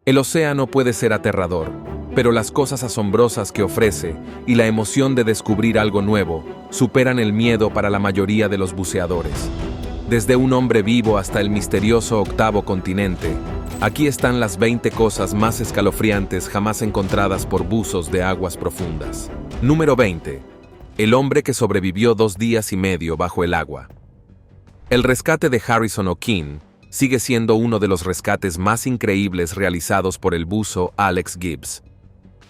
El océano puede ser aterrador, pero las cosas asombrosas que ofrece y la emoción de descubrir algo nuevo superan el miedo para la mayoría de los buceadores. Desde un hombre vivo hasta el misterioso octavo continente, aquí están las 20 cosas más escalofriantes jamás encontradas por buzos de aguas profundas. Número 20. El hombre que sobrevivió 2 días y medio bajo el agua. El rescate de Harrison O'Keefe sigue siendo uno de los rescates más increíbles realizados por el buzo Alex Gibbs.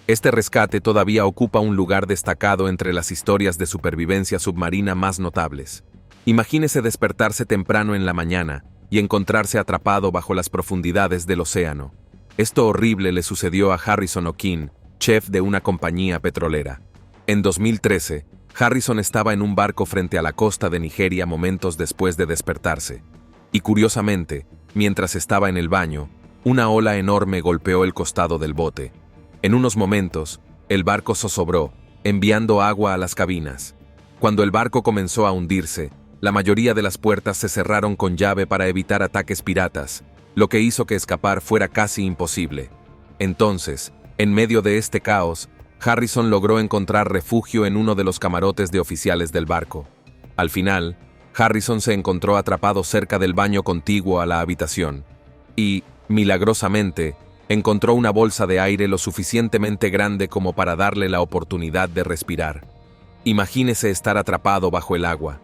Este rescate todavía ocupa un lugar destacado entre las historias de supervivencia submarina más notables. Imagínese despertarse temprano en la mañana y encontrarse atrapado bajo las profundidades del océano. Esto horrible le sucedió a Harrison O'Keefe, chef de una compañía petrolera. En 2013, Harrison estaba en un barco frente a la costa de Nigeria momentos después de despertarse. Y curiosamente, mientras estaba en el baño, una ola enorme golpeó el costado del bote. En unos momentos, el barco zozobró, enviando agua a las cabinas. Cuando el barco comenzó a hundirse, la mayoría de las puertas se cerraron con llave para evitar ataques piratas, lo que hizo que escapar fuera casi imposible. Entonces, en medio de este caos, Harrison logró encontrar refugio en uno de los camarotes de oficiales del barco. Al final, Harrison se encontró atrapado cerca del baño contiguo a la habitación y, milagrosamente, encontró una bolsa de aire lo suficientemente grande como para darle la oportunidad de respirar. Imagínese estar atrapado bajo el agua.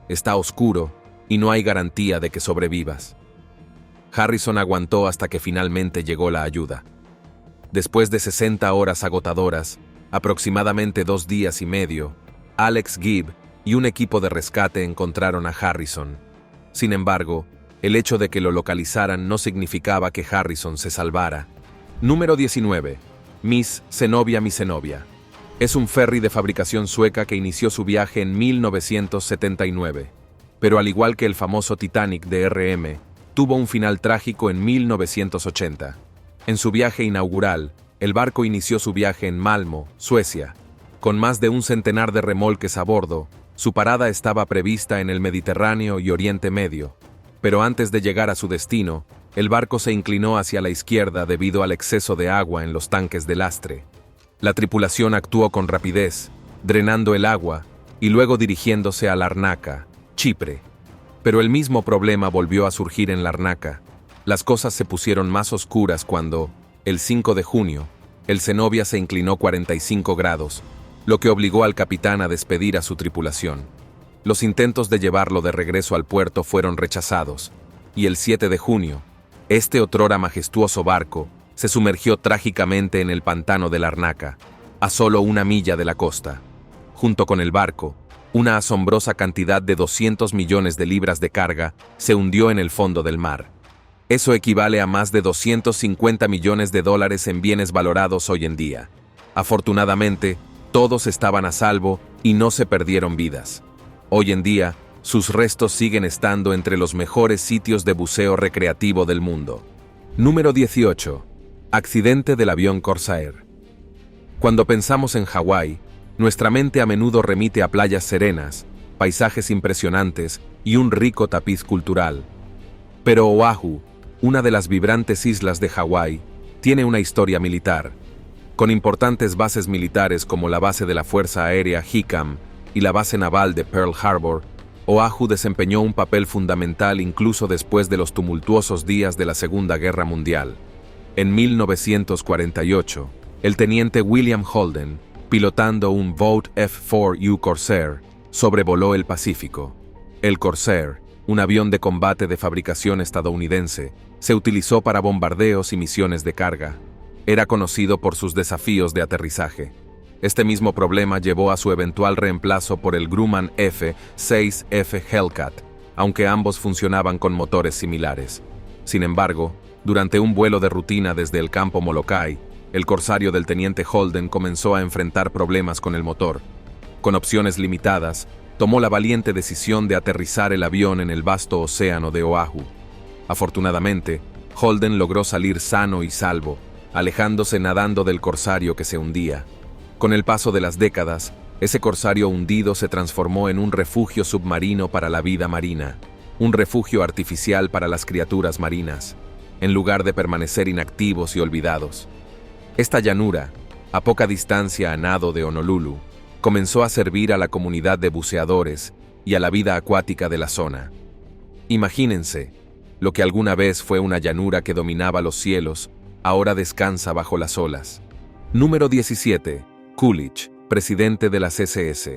Está oscuro y no hay garantía de que sobrevivas. Harrison aguantó hasta que finalmente llegó la ayuda. Después de 60 horas agotadoras, aproximadamente 2 días y medio, Alex Gibb y un equipo de rescate encontraron a Harrison. Sin embargo, el hecho de que lo localizaran no significaba que Harrison se salvara. Número 19. Miss Zenobia Mi Zenobia. Es un ferry de fabricación sueca que inició su viaje en 1979. Pero al igual que el famoso Titanic de RM, tuvo un final trágico en 1980. En su viaje inaugural, el barco inició su viaje en Malmö, Suecia. Con más de un centenar de remolques a bordo, su parada estaba prevista en el Mediterráneo y Oriente Medio. Pero antes de llegar a su destino, el barco se inclinó hacia la izquierda debido al exceso de agua en los tanques de lastre. La tripulación actuó con rapidez, drenando el agua y luego dirigiéndose a Larnaca, Chipre. Pero el mismo problema volvió a surgir en Larnaca. Las cosas se pusieron más oscuras cuando, el 5 de junio, el Zenobia se inclinó 45 grados, lo que obligó al capitán a despedir a su tripulación. Los intentos de llevarlo de regreso al puerto fueron rechazados, y el 7 de junio, este otrora majestuoso barco se sumergió trágicamente en el pantano de Larnaca, a solo 1 milla de la costa. Junto con el barco, una asombrosa cantidad de 200 millones de libras de carga se hundió en el fondo del mar. Eso equivale a más de 250 millones de dólares en bienes valorados hoy en día. Afortunadamente, todos estaban a salvo y no se perdieron vidas. Hoy en día, sus restos siguen estando entre los mejores sitios de buceo recreativo del mundo. Número 18. Accidente del avión Corsair. Cuando pensamos en Hawái, nuestra mente a menudo remite a playas serenas, paisajes impresionantes y un rico tapiz cultural. Pero Oahu, una de las vibrantes islas de Hawái, tiene una historia militar. Con importantes bases militares como la base de la Fuerza Aérea Hickam y la base naval de Pearl Harbor, Oahu desempeñó un papel fundamental incluso después de los tumultuosos días de la Segunda Guerra Mundial. En 1948, el teniente William Holden, pilotando un Vought F-4U Corsair, sobrevoló el Pacífico. El Corsair, un avión de combate de fabricación estadounidense, se utilizó para bombardeos y misiones de carga. Era conocido por sus desafíos de aterrizaje. Este mismo problema llevó a su eventual reemplazo por el Grumman F-6F Hellcat, aunque ambos funcionaban con motores similares. Sin embargo, durante un vuelo de rutina desde el campo Molokai, el corsario del teniente Holden comenzó a enfrentar problemas con el motor. Con opciones limitadas, tomó la valiente decisión de aterrizar el avión en el vasto océano de Oahu. Afortunadamente, Holden logró salir sano y salvo, alejándose nadando del corsario que se hundía. Con el paso de las décadas, ese corsario hundido se transformó en un refugio submarino para la vida marina, un refugio artificial para las criaturas marinas. en lugar de permanecer inactivos y olvidados. Esta llanura, a poca distancia a nado de Honolulu, comenzó a servir a la comunidad de buceadores y a la vida acuática de la zona. Imagínense, lo que alguna vez fue una llanura que dominaba los cielos, ahora descansa bajo las olas. Número 17. Coolidge, presidente de la CSS.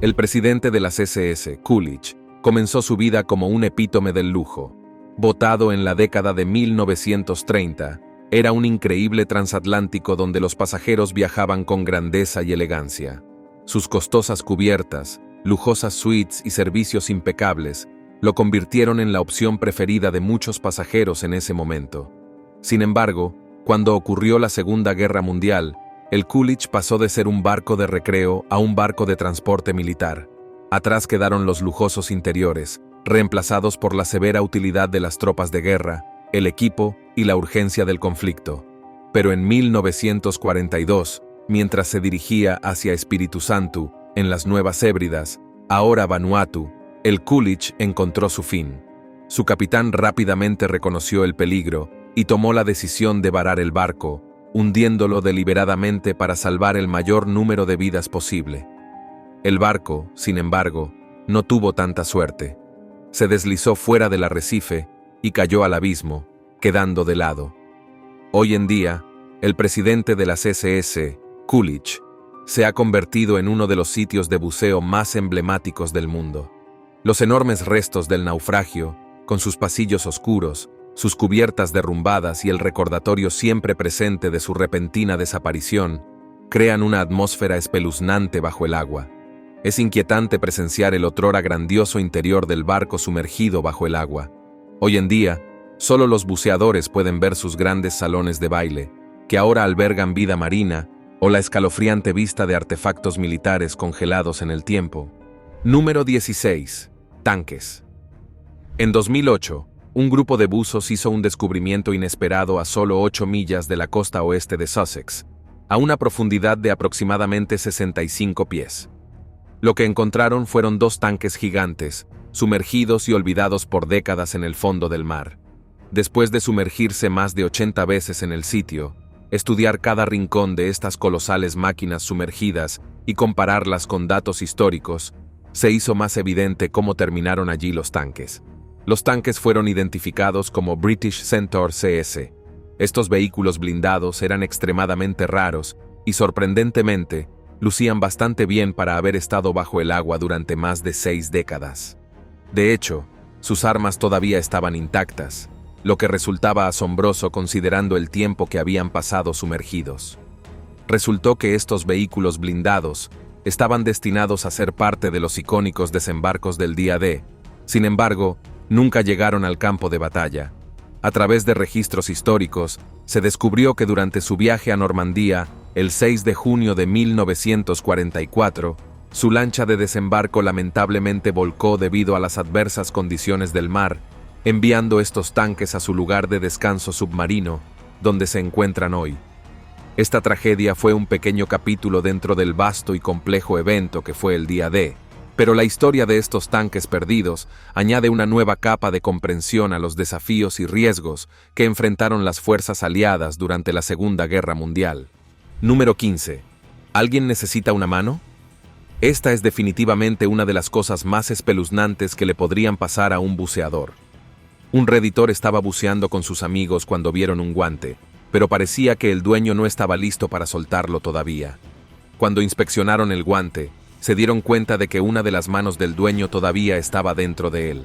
El presidente de la CSS, Coolidge, comenzó su vida como un epítome del lujo. Votado en la década de 1930, era un increíble transatlántico donde los pasajeros viajaban con grandeza y elegancia. Sus costosas cubiertas, lujosas suites y servicios impecables lo convirtieron en la opción preferida de muchos pasajeros en ese momento. Sin embargo, cuando ocurrió la Segunda Guerra Mundial, el Coolidge pasó de ser un barco de recreo a un barco de transporte militar. Atrás quedaron los lujosos interiores, reemplazados por la severa utilidad de las tropas de guerra, el equipo y la urgencia del conflicto. Pero en 1942, mientras se dirigía hacia Espíritu Santo, en las Nuevas Hébridas, ahora Vanuatu, el Coolidge encontró su fin. Su capitán rápidamente reconoció el peligro y tomó la decisión de varar el barco, hundiéndolo deliberadamente para salvar el mayor número de vidas posible. El barco, sin embargo, no tuvo tanta suerte. Se deslizó fuera del arrecife y cayó al abismo, quedando de lado. Hoy en día, el presidente de la CSS, Coolidge, se ha convertido en uno de los sitios de buceo más emblemáticos del mundo. Los enormes restos del naufragio, con sus pasillos oscuros, sus cubiertas derrumbadas y el recordatorio siempre presente de su repentina desaparición, crean una atmósfera espeluznante bajo el agua. Es inquietante presenciar el otrora grandioso interior del barco sumergido bajo el agua. Hoy en día, solo los buceadores pueden ver sus grandes salones de baile, que ahora albergan vida marina, o la escalofriante vista de artefactos militares congelados en el tiempo. Número 16. Tanques. En 2008, un grupo de buzos hizo un descubrimiento inesperado a solo 8 millas de la costa oeste de Sussex, a una profundidad de aproximadamente 65 pies. Lo que encontraron fueron 2 tanques gigantes, sumergidos y olvidados por décadas en el fondo del mar. Después de sumergirse más de 80 veces en el sitio, estudiar cada rincón de estas colosales máquinas sumergidas y compararlas con datos históricos, se hizo más evidente cómo terminaron allí los tanques. Los tanques fueron identificados como British Centaur CS. Estos vehículos blindados eran extremadamente raros y, sorprendentemente, lucían bastante bien para haber estado bajo el agua durante más de 6 décadas. De hecho, sus armas todavía estaban intactas, lo que resultaba asombroso considerando el tiempo que habían pasado sumergidos. Resultó que estos vehículos blindados estaban destinados a ser parte de los icónicos desembarcos del día D. Sin embargo, nunca llegaron al campo de batalla. A través de registros históricos, se descubrió que durante su viaje a Normandía, el 6 de junio de 1944, su lancha de desembarco lamentablemente volcó debido a las adversas condiciones del mar, enviando estos tanques a su lugar de descanso submarino, donde se encuentran hoy. Esta tragedia fue un pequeño capítulo dentro del vasto y complejo evento que fue el día D, pero la historia de estos tanques perdidos añade una nueva capa de comprensión a los desafíos y riesgos que enfrentaron las fuerzas aliadas durante la Segunda Guerra Mundial. Número 15. ¿Alguien necesita una mano? Esta es definitivamente una de las cosas más espeluznantes que le podrían pasar a un buceador. Un reditor estaba buceando con sus amigos cuando vieron un guante, pero parecía que el dueño no estaba listo para soltarlo todavía. Cuando inspeccionaron el guante, se dieron cuenta de que una de las manos del dueño todavía estaba dentro de él.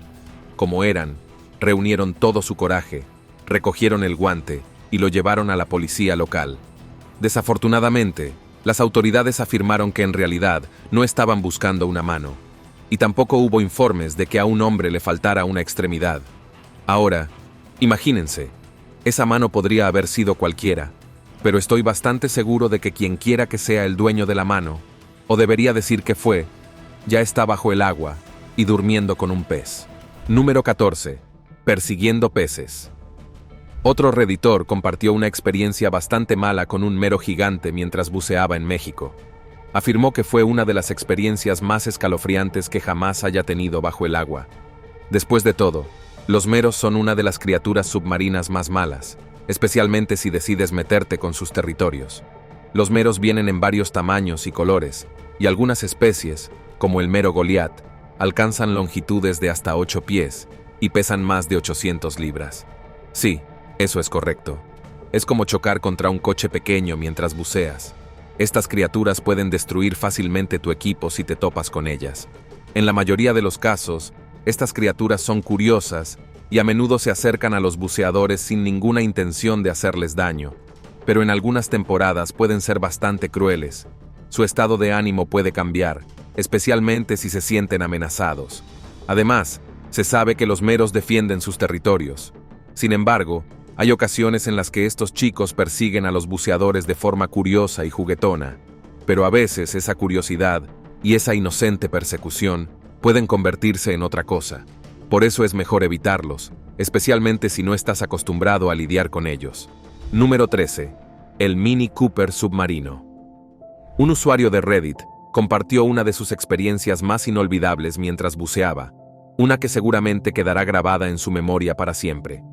Como eran, reunieron todo su coraje, recogieron el guante y lo llevaron a la policía local. Desafortunadamente, las autoridades afirmaron que en realidad no estaban buscando una mano, y tampoco hubo informes de que a un hombre le faltara una extremidad. Ahora, imagínense, esa mano podría haber sido cualquiera, pero estoy bastante seguro de que quien quiera que sea el dueño de la mano, o debería decir que fue, ya está bajo el agua y durmiendo con un pez. Número 14. Persiguiendo peces. Otro reditor compartió una experiencia bastante mala con un mero gigante mientras buceaba en México. Afirmó que fue una de las experiencias más escalofriantes que jamás haya tenido bajo el agua. Después de todo, Los meros son una de las criaturas submarinas más malas, especialmente si decides meterte con sus territorios. Los meros vienen en varios tamaños y colores, y algunas especies, como el mero Goliat, alcanzan longitudes de hasta 8 pies y pesan más de 800 libras. Sí, eso es correcto. Es como chocar contra un coche pequeño mientras buceas. Estas criaturas pueden destruir fácilmente tu equipo si te topas con ellas. En la mayoría de los casos, estas criaturas son curiosas y a menudo se acercan a los buceadores sin ninguna intención de hacerles daño, pero en algunas temporadas pueden ser bastante crueles. Su estado de ánimo puede cambiar, especialmente si se sienten amenazados. Además, se sabe que los meros defienden sus territorios. Sin embargo, hay ocasiones en las que estos chicos persiguen a los buceadores de forma curiosa y juguetona, pero a veces esa curiosidad y esa inocente persecución pueden convertirse en otra cosa. Por eso es mejor evitarlos, especialmente si no estás acostumbrado a lidiar con ellos. Número 13. El Mini Cooper submarino. Un usuario de Reddit compartió una de sus experiencias más inolvidables mientras buceaba, una que seguramente quedará grabada en su memoria para siempre.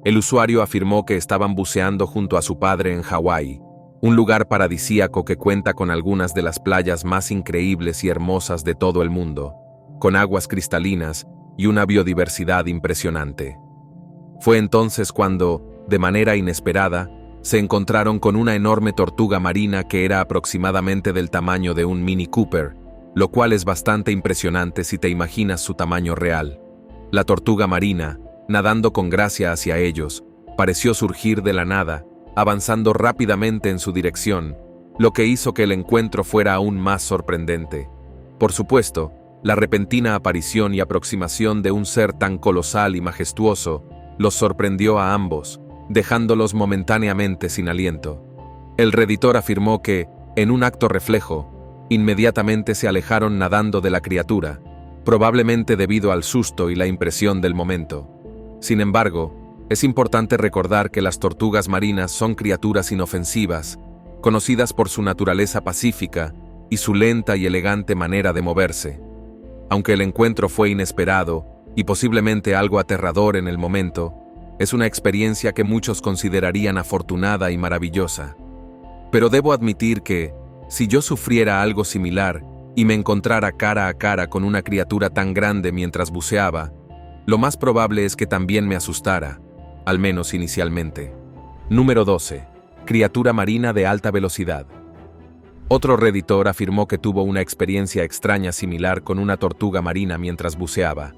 El usuario afirmó que estaban buceando junto a su padre en Hawái, un lugar paradisíaco que cuenta con algunas de las playas más increíbles y hermosas de todo el mundo, con aguas cristalinas y una biodiversidad impresionante. Fue entonces cuando, de manera inesperada, se encontraron con una enorme tortuga marina que era aproximadamente del tamaño de un Mini Cooper, lo cual es bastante impresionante si te imaginas su tamaño real. La tortuga marina, nadando con gracia hacia ellos, pareció surgir de la nada, avanzando rápidamente en su dirección, lo que hizo que el encuentro fuera aún más sorprendente. Por supuesto, la repentina aparición y aproximación de un ser tan colosal y majestuoso los sorprendió a ambos, dejándolos momentáneamente sin aliento. El redditor afirmó que, en un acto reflejo, inmediatamente se alejaron nadando de la criatura, probablemente debido al susto y la impresión del momento. Sin embargo, es importante recordar que las tortugas marinas son criaturas inofensivas, conocidas por su naturaleza pacífica y su lenta y elegante manera de moverse. Aunque el encuentro fue inesperado y posiblemente algo aterrador en el momento, es una experiencia que muchos considerarían afortunada y maravillosa. Pero debo admitir que, si yo sufriera algo similar y me encontrara cara a cara con una criatura tan grande mientras buceaba, lo más probable es que también me asustara, al menos inicialmente. Número 12. Criatura marina de alta velocidad. Otro redditor afirmó que tuvo una experiencia extraña similar con una tortuga marina mientras buceaba.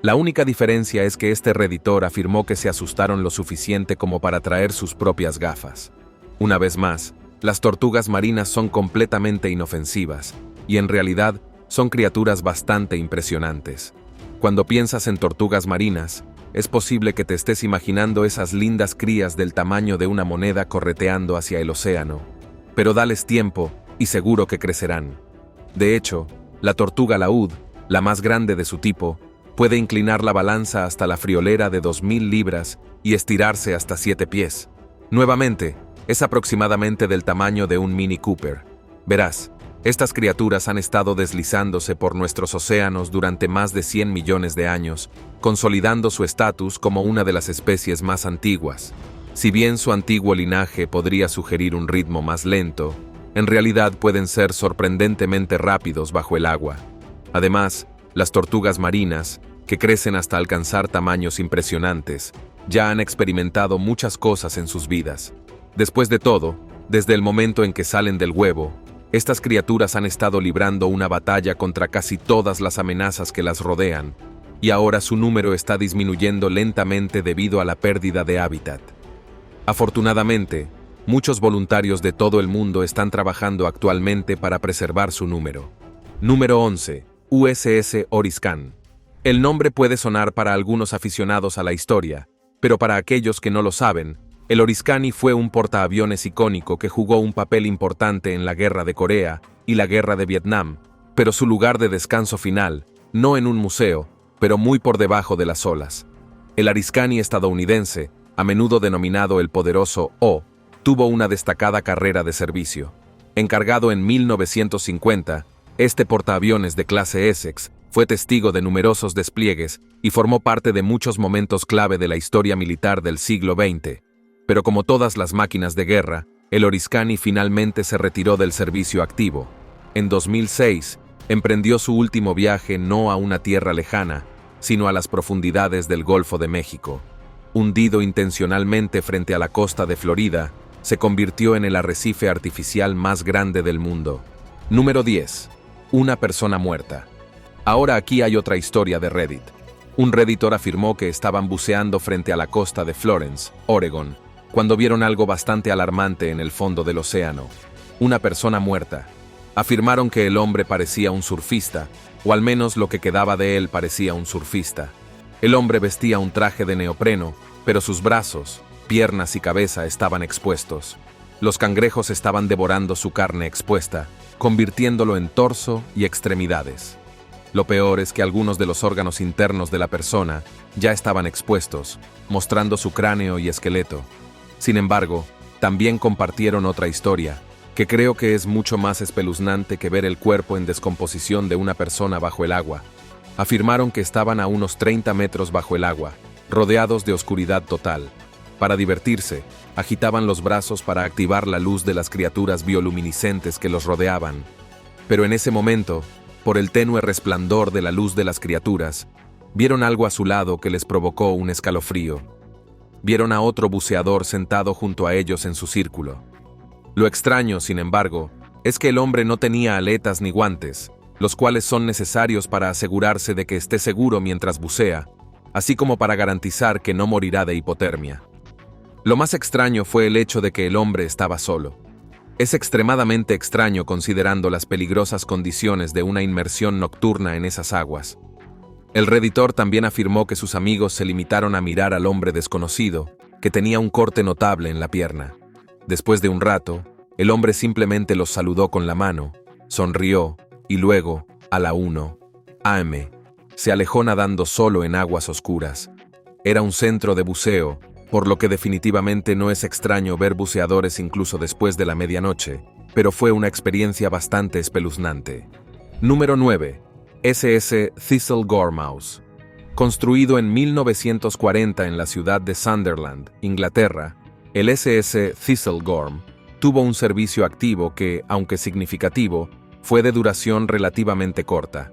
La única diferencia es que este redditor afirmó que se asustaron lo suficiente como para traer sus propias gafas. Una vez más, las tortugas marinas son completamente inofensivas, y en realidad son criaturas bastante impresionantes. Cuando piensas en tortugas marinas, es posible que te estés imaginando esas lindas crías del tamaño de una moneda correteando hacia el océano. Pero dales tiempo y seguro que crecerán. De hecho, la tortuga laúd, la más grande de su tipo, puede inclinar la balanza hasta la friolera de 2000 libras y estirarse hasta 7 pies. Nuevamente, es aproximadamente del tamaño de un Mini Cooper. Verás, estas criaturas han estado deslizándose por nuestros océanos durante más de 100 millones de años, consolidando su estatus como una de las especies más antiguas. Si bien su antiguo linaje podría sugerir un ritmo más lento, en realidad pueden ser sorprendentemente rápidos bajo el agua. Además, las tortugas marinas, que crecen hasta alcanzar tamaños impresionantes, ya han experimentado muchas cosas en sus vidas. Después de todo, desde el momento en que salen del huevo, estas criaturas han estado librando una batalla contra casi todas las amenazas que las rodean, y ahora su número está disminuyendo lentamente debido a la pérdida de hábitat. Afortunadamente, muchos voluntarios de todo el mundo están trabajando actualmente para preservar su número. Número 11. USS Oriscan. El nombre puede sonar para algunos aficionados a la historia, pero para aquellos que no lo saben, el Oriskany fue un portaaviones icónico que jugó un papel importante en la Guerra de Corea y la Guerra de Vietnam, pero su lugar de descanso final, no en un museo, pero muy por debajo de las olas. El Oriskany estadounidense, a menudo denominado el poderoso O, tuvo una destacada carrera de servicio. Encargado en 1950, este portaaviones de clase Essex Fue testigo de numerosos despliegues y formó parte de muchos momentos clave de la historia militar del siglo XX. Pero como todas las máquinas de guerra, el Oriskany finalmente se retiró del servicio activo. En 2006, emprendió su último viaje no a una tierra lejana, sino a las profundidades del Golfo de México. Hundido intencionalmente frente a la costa de Florida, se convirtió en el arrecife artificial más grande del mundo. Número 10. Una persona muerta. Ahora aquí hay otra historia de Reddit. Un redditor afirmó que estaban buceando frente a la costa de Florence, Oregon, cuando vieron algo bastante alarmante en el fondo del océano. Una persona muerta. Afirmaron que el hombre parecía un surfista, o al menos lo que quedaba de él parecía un surfista. El hombre vestía un traje de neopreno, pero sus brazos, piernas y cabeza estaban expuestos. Los cangrejos estaban devorando su carne expuesta, convirtiéndolo en torso y extremidades. Lo peor es que algunos de los órganos internos de la persona ya estaban expuestos, mostrando su cráneo y esqueleto. Sin embargo, también compartieron otra historia, que creo que es mucho más espeluznante que ver el cuerpo en descomposición de una persona bajo el agua. Afirmaron que estaban a unos 30 metros bajo el agua, rodeados de oscuridad total. Para divertirse, agitaban los brazos para activar la luz de las criaturas bioluminiscentes que los rodeaban. Pero en ese momento, por el tenue resplandor de la luz de las criaturas, vieron algo a su lado que les provocó un escalofrío. Vieron a otro buceador sentado junto a ellos en su círculo. Lo extraño, sin embargo, es que el hombre no tenía aletas ni guantes, los cuales son necesarios para asegurarse de que esté seguro mientras bucea, así como para garantizar que no morirá de hipotermia. Lo más extraño fue el hecho de que el hombre estaba solo. Es extremadamente extraño considerando las peligrosas condiciones de una inmersión nocturna en esas aguas. El redditor también afirmó que sus amigos se limitaron a mirar al hombre desconocido, que tenía un corte notable en la pierna. Después de un rato, el hombre simplemente los saludó con la mano, sonrió y luego, a la 1 a.m., se alejó nadando solo en aguas oscuras. Era un centro de buceo, por lo que definitivamente no es extraño ver buceadores incluso después de la medianoche, pero fue una experiencia bastante espeluznante. Número 9. SS Thistlegormous. Construido en 1940 en la ciudad de Sunderland, Inglaterra, el SS Thistlegorm tuvo un servicio activo que, aunque significativo, fue de duración relativamente corta.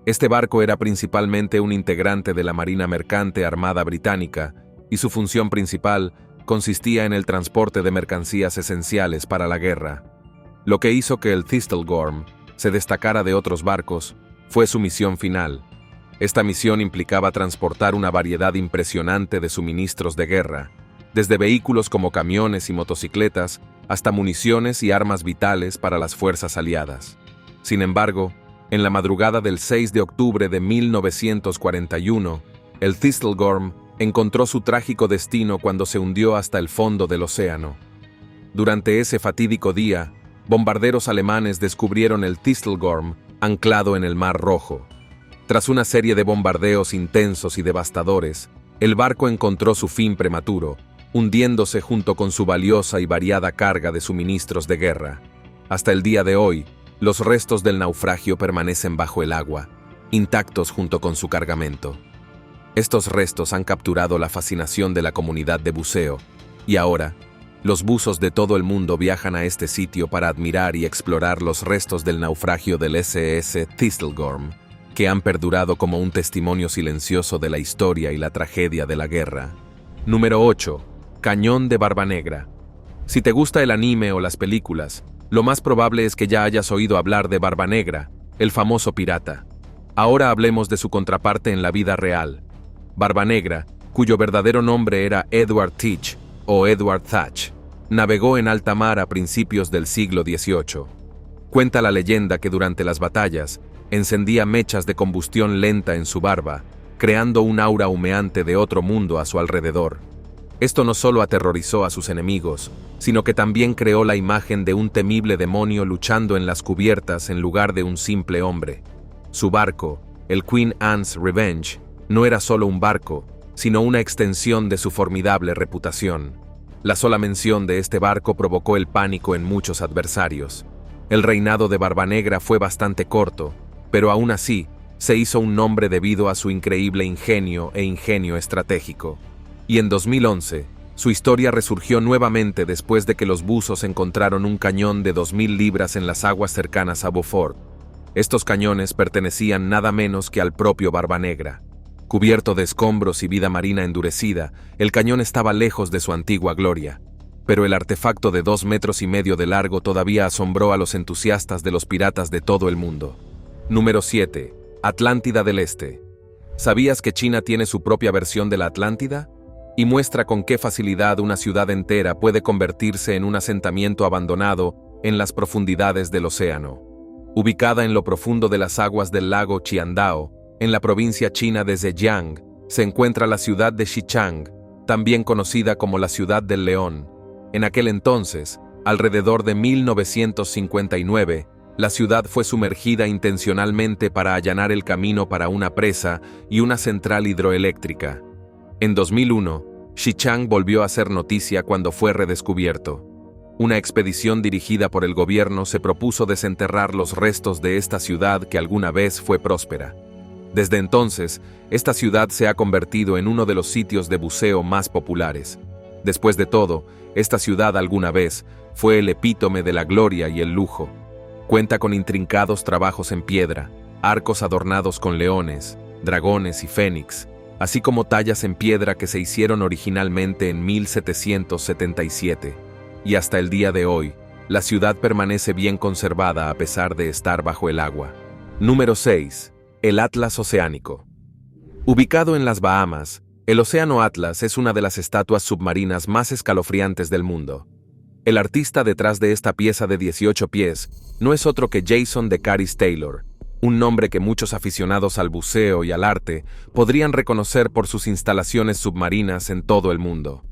Este barco era principalmente un integrante de la Marina Mercante Armada Británica, y su función principal consistía en el transporte de mercancías esenciales para la guerra. Lo que hizo que el Thistlegorm se destacara de otros barcos fue su misión final. Esta misión implicaba transportar una variedad impresionante de suministros de guerra, desde vehículos como camiones y motocicletas hasta municiones y armas vitales para las fuerzas aliadas. Sin embargo, en la madrugada del 6 de octubre de 1941, el Thistlegorm encontró su trágico destino cuando se hundió hasta el fondo del océano. Durante ese fatídico día, bombarderos alemanes descubrieron el Thistlegorm anclado en el Mar Rojo. Tras una serie de bombardeos intensos y devastadores, el barco encontró su fin prematuro, hundiéndose junto con su valiosa y variada carga de suministros de guerra. Hasta el día de hoy, los restos del naufragio permanecen bajo el agua, intactos junto con su cargamento. Estos restos han capturado la fascinación de la comunidad de buceo, y ahora, los buzos de todo el mundo viajan a este sitio para admirar y explorar los restos del naufragio del SS Thistlegorm, que han perdurado como un testimonio silencioso de la historia y la tragedia de la guerra. Número 8. Cañón de Barbanegra. Si te gusta el anime o las películas, lo más probable es que ya hayas oído hablar de Barbanegra, el famoso pirata. Ahora hablemos de su contraparte en la vida real. Barbanegra, cuyo verdadero nombre era Edward Teach o Edward Thatch, navegó en alta mar a principios del siglo XVIII. Cuenta la leyenda que durante las batallas encendía mechas de combustión lenta en su barba, creando un aura humeante de otro mundo a su alrededor. Esto no solo aterrorizó a sus enemigos, sino que también creó la imagen de un temible demonio luchando en las cubiertas en lugar de un simple hombre. Su barco, el Queen Anne's Revenge, no era solo un barco, sino una extensión de su formidable reputación. La sola mención de este barco provocó el pánico en muchos adversarios. El reinado de Barbanegra fue bastante corto, pero aún así, Se hizo un nombre debido a su increíble ingenio e ingenio estratégico. Y en 2011, su historia resurgió nuevamente después de que los buzos encontraron un cañón de 2.000 libras en las aguas cercanas a Beaufort. Estos cañones pertenecían nada menos que al propio Barbanegra. Cubierto de escombros y vida marina endurecida, el cañón estaba lejos de su antigua gloria. Pero el artefacto de 2,5 metros de largo todavía asombró a los entusiastas de los piratas de todo el mundo. Número 7. Atlántida del Este. ¿Sabías que China tiene su propia versión de la Atlántida? Y muestra con qué facilidad una ciudad entera puede convertirse en un asentamiento abandonado en las profundidades del océano. Ubicada en lo profundo de las aguas del lago Qiandao, en la provincia china de Zhejiang, se encuentra la ciudad de Xichang, también conocida como la Ciudad del León. En aquel entonces, alrededor de 1959, la ciudad fue sumergida intencionalmente para allanar el camino para una presa y una central hidroeléctrica. En 2001, Xichang volvió a ser noticia cuando fue redescubierto. Una expedición dirigida por el gobierno se propuso desenterrar los restos de esta ciudad que alguna vez fue próspera. Desde entonces, esta ciudad se ha convertido en uno de los sitios de buceo más populares. Después de todo, esta ciudad alguna vez fue el epítome de la gloria y el lujo. Cuenta con intrincados trabajos en piedra, arcos adornados con leones, dragones y fénix, así como tallas en piedra que se hicieron originalmente en 1777. Y hasta el día de hoy, la ciudad permanece bien conservada a pesar de estar bajo el agua. Número 6. El Atlas Oceánico. Ubicado en las Bahamas, el Océano Atlas es una de las estatuas submarinas más escalofriantes del mundo. El artista detrás de esta pieza de 18 pies no es otro que Jason DeCaris Taylor, un nombre que muchos aficionados al buceo y al arte podrían reconocer por sus instalaciones submarinas en todo el mundo.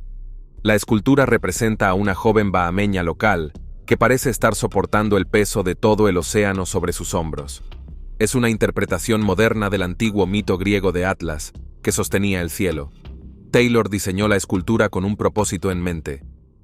La escultura representa a una joven bahameña local que parece estar soportando el peso de todo el océano sobre sus hombros. Es una interpretación moderna del antiguo mito griego de Atlas, que sostenía el cielo. Taylor diseñó la escultura con un propósito en mente.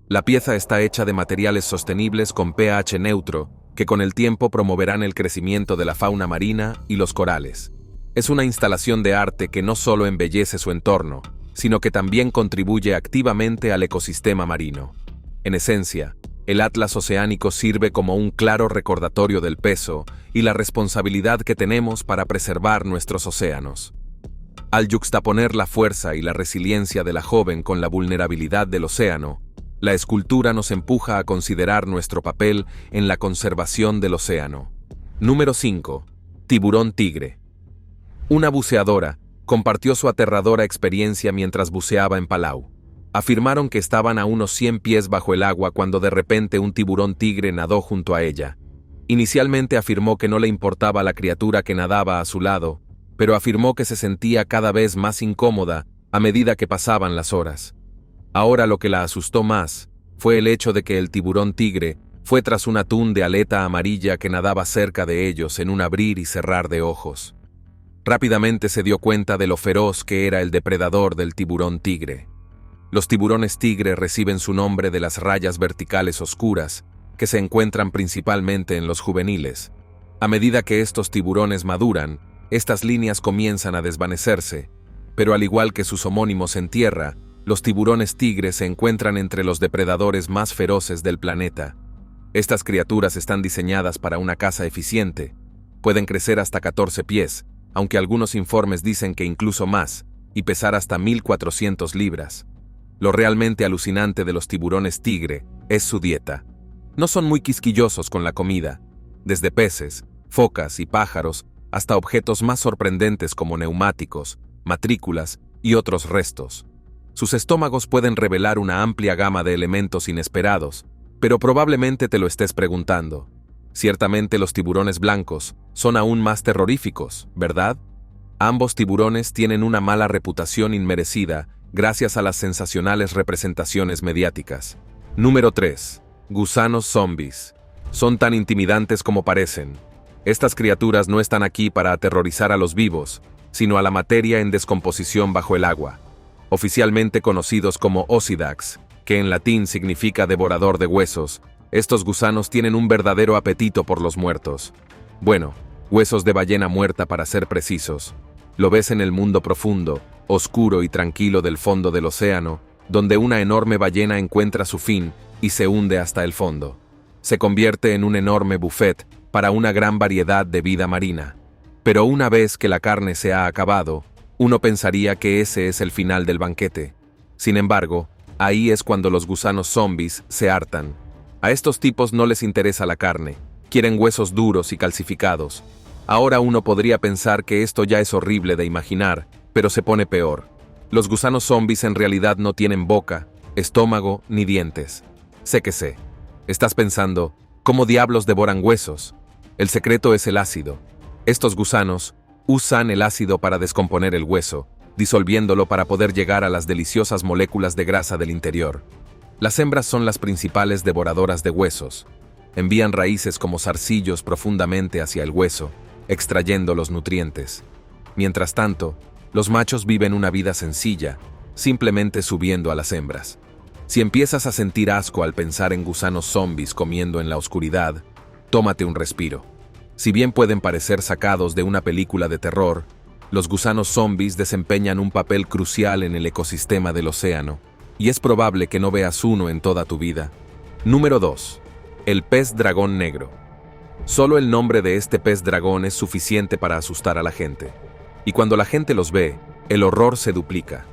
La pieza está hecha de materiales sostenibles con pH neutro, que con el tiempo promoverán el crecimiento de la fauna marina y los corales. Es una instalación de arte que no solo embellece su entorno, sino que también contribuye activamente al ecosistema marino. En esencia, el Atlas Oceánico sirve como un claro recordatorio del peso y la responsabilidad que tenemos para preservar nuestros océanos. Al yuxtaponer la fuerza y la resiliencia de la joven con la vulnerabilidad del océano, la escultura nos empuja a considerar nuestro papel en la conservación del océano. Número 5. Tiburón tigre. Una buceadora compartió su aterradora experiencia mientras buceaba en Palau. Afirmaron que estaban a unos 100 pies bajo el agua cuando de repente un tiburón tigre nadó junto a ella. Inicialmente afirmó que no le importaba la criatura que nadaba a su lado, pero afirmó que se sentía cada vez más incómoda a medida que pasaban las horas. Ahora lo que la asustó más fue el hecho de que el tiburón tigre fue tras un atún de aleta amarilla que nadaba cerca de ellos en un abrir y cerrar de ojos. Rápidamente se dio cuenta de lo feroz que era el depredador del tiburón tigre. Los tiburones tigre reciben su nombre de las rayas verticales oscuras, que se encuentran principalmente en los juveniles. A medida que estos tiburones maduran, estas líneas comienzan a desvanecerse, pero al igual que sus homónimos en tierra, los tiburones tigre se encuentran entre los depredadores más feroces del planeta. Estas criaturas están diseñadas para una caza eficiente. Pueden crecer hasta 14 pies, aunque algunos informes dicen que incluso más, y pesar hasta 1.400 libras. Lo realmente alucinante de los tiburones tigre es su dieta. No son muy quisquillosos con la comida, desde peces, focas y pájaros hasta objetos más sorprendentes como neumáticos, matrículas y otros restos. Sus estómagos pueden revelar una amplia gama de elementos inesperados, pero probablemente te lo estés preguntando. Ciertamente los tiburones blancos son aún más terroríficos, ¿verdad? Ambos tiburones tienen una mala reputación inmerecida gracias a las sensacionales representaciones mediáticas. Número 3. Gusanos zombies. Son tan intimidantes como parecen. Estas criaturas no están aquí para aterrorizar a los vivos, sino a la materia en descomposición bajo el agua. Oficialmente conocidos como Ossidax, que en latín significa devorador de huesos, estos gusanos tienen un verdadero apetito por los muertos. Bueno, huesos de ballena muerta para ser precisos. Lo ves en el mundo profundo, oscuro y tranquilo del fondo del océano, donde una enorme ballena encuentra su fin y se hunde hasta el fondo. Se convierte en un enorme buffet para una gran variedad de vida marina. Pero una vez que la carne se ha acabado, uno pensaría que ese es el final del banquete. Sin embargo, ahí es cuando los gusanos zombies se hartan. A estos tipos no les interesa la carne, quieren huesos duros y calcificados. Ahora uno podría pensar que esto ya es horrible de imaginar, pero se pone peor. Los gusanos zombies en realidad no tienen boca, estómago ni dientes. Sé que sé. Estás pensando, ¿cómo diablos devoran huesos? El secreto es el ácido. Estos gusanos usan el ácido para descomponer el hueso, disolviéndolo para poder llegar a las deliciosas moléculas de grasa del interior. Las hembras son las principales devoradoras de huesos. Envían raíces como zarcillos profundamente hacia el hueso, extrayendo los nutrientes. Mientras tanto, los machos viven una vida sencilla, simplemente subiendo a las hembras. Si empiezas a sentir asco al pensar en gusanos zombies comiendo en la oscuridad, tómate un respiro. Si bien pueden parecer sacados de una película de terror, los gusanos zombies desempeñan un papel crucial en el ecosistema del océano, y es probable que no veas uno en toda tu vida. Número 2. El pez dragón negro. Solo el nombre de este pez dragón es suficiente para asustar a la gente. Y cuando la gente los ve, el horror se duplica.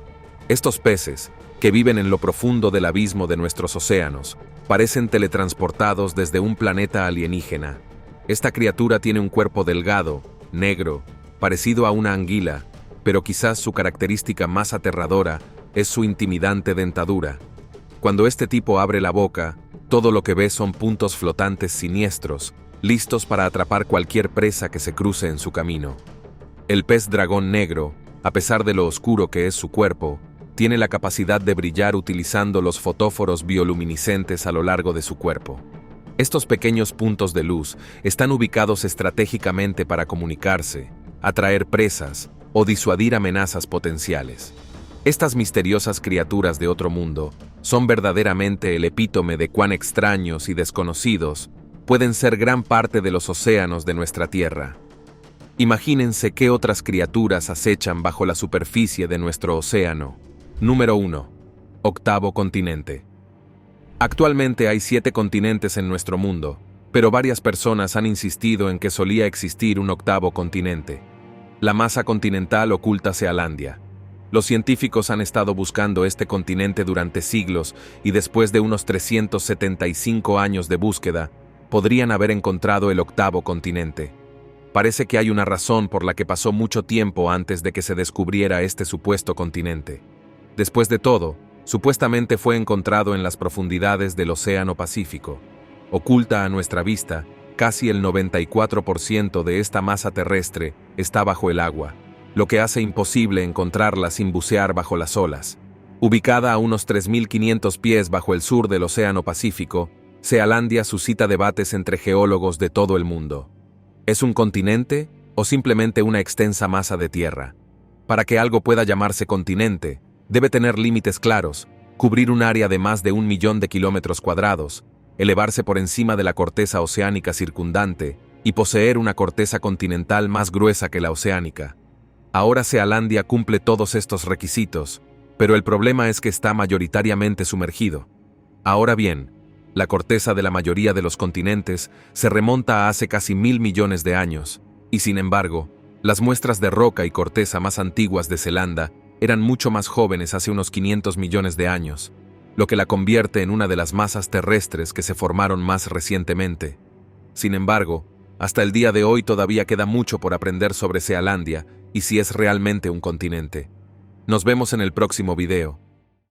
Estos peces, que viven en lo profundo del abismo de nuestros océanos, parecen teletransportados desde un planeta alienígena. Esta criatura tiene un cuerpo delgado, negro, parecido a una anguila, pero quizás su característica más aterradora es su intimidante dentadura. Cuando este tipo abre la boca, todo lo que ves son puntos flotantes siniestros, listos para atrapar cualquier presa que se cruce en su camino. El pez dragón negro, a pesar de lo oscuro que es su cuerpo, tiene la capacidad de brillar utilizando los fotóforos bioluminiscentes a lo largo de su cuerpo. Estos pequeños puntos de luz están ubicados estratégicamente para comunicarse, atraer presas o disuadir amenazas potenciales. Estas misteriosas criaturas de otro mundo son verdaderamente el epítome de cuán extraños y desconocidos pueden ser gran parte de los océanos de nuestra Tierra. Imagínense qué otras criaturas acechan bajo la superficie de nuestro océano. Número 1. Octavo continente. Actualmente hay 7 continentes en nuestro mundo, pero varias personas han insistido en que solía existir un octavo continente. La masa continental oculta Sealandia. Los científicos han estado buscando este continente durante siglos y después de unos 375 años de búsqueda, podrían haber encontrado el octavo continente. Parece que hay una razón por la que pasó mucho tiempo antes de que se descubriera este supuesto continente. Después de todo, supuestamente fue encontrado en las profundidades del Océano Pacífico. Oculta a nuestra vista, casi el 94% de esta masa terrestre está bajo el agua, lo que hace imposible encontrarla sin bucear bajo las olas. Ubicada a unos 3.500 pies bajo el sur del Océano Pacífico, Sealandia suscita debates entre geólogos de todo el mundo. ¿Es un continente o simplemente una extensa masa de tierra? Para que algo pueda llamarse continente, debe tener límites claros, cubrir un área de más de 1 millón de kilómetros cuadrados, elevarse por encima de la corteza oceánica circundante y poseer una corteza continental más gruesa que la oceánica. Ahora Sealandia cumple todos estos requisitos, pero el problema es que está mayoritariamente sumergido. Ahora bien, la corteza de la mayoría de los continentes se remonta a hace casi 1.000 millones de años, y sin embargo, las muestras de roca y corteza más antiguas de Zelanda eran mucho más jóvenes hace unos 500 millones de años, lo que la convierte en una de las masas terrestres que se formaron más recientemente. Sin embargo, hasta el día de hoy todavía queda mucho por aprender sobre Sealandia y si es realmente un continente. Nos vemos en el próximo video.